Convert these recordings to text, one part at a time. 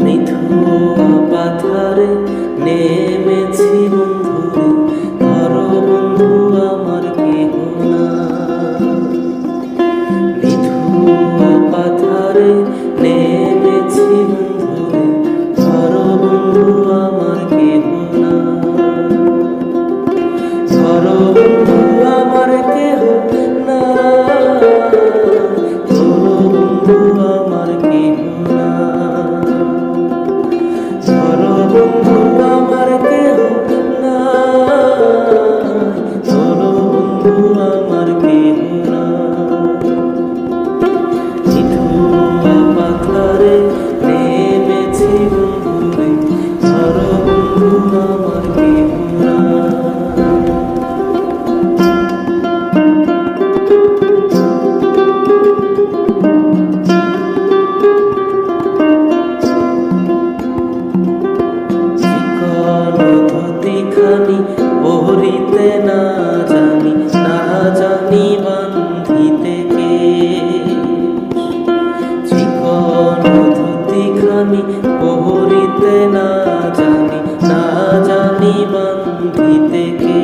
নিথুয়া পাথারে নেমেছি বন্ধুরে, ধরো বন্ধু আমার কেহ না। নিথুয়া পাথারে নেমেছি বন্ধুরে, ধরো বন্ধু আমার কেহ না। ধরো বন্ধু আমার কেহ না, ধরো বন্ধু আমার কেহ না। ধরো বন্ধু আমার কেহ না, ধরো বন্ধু আমার কেহ না। নিথুয়া পাথারে নেমেছি বন্ধুরে, ধরো বন্ধু আমার কেহ না। ধুতিখানি পরিতে না জানি, না জানি বান্ধিতে কে। চিকন ধুতিখানি পরিতে না জানি, না জানি বান্ধিতে কে।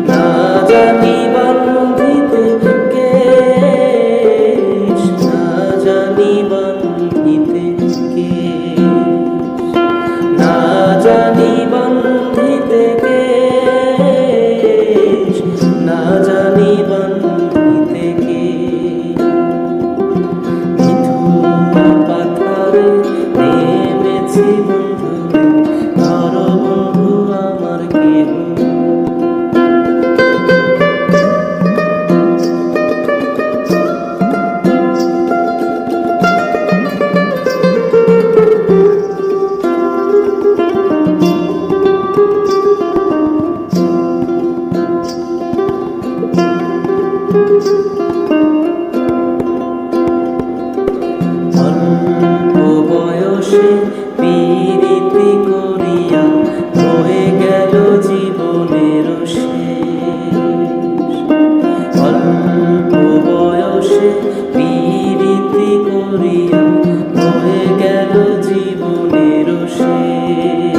না জানি বান্ধিতে কে, না জানি বান্ধিতে কে। না জানি বান্ধিতে কেশ, না জানি বান্ধিতে কে। নিথুয়া পাথারে নেমেছি বন্ধুরে, ধরো বন্ধু আমার কেহ। অল্প বয়সে পীড়িতি করিয়া হয়ে গেল জীবনের শেষ। অল্প বয়সে পীড়িতি করিয়া হয়ে গেল জীবনের শেষ।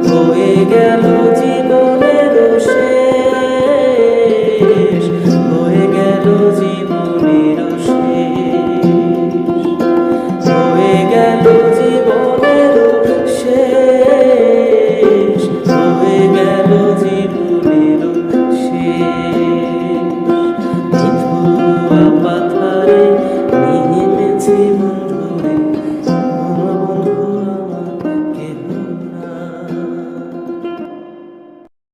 হয়ে গেল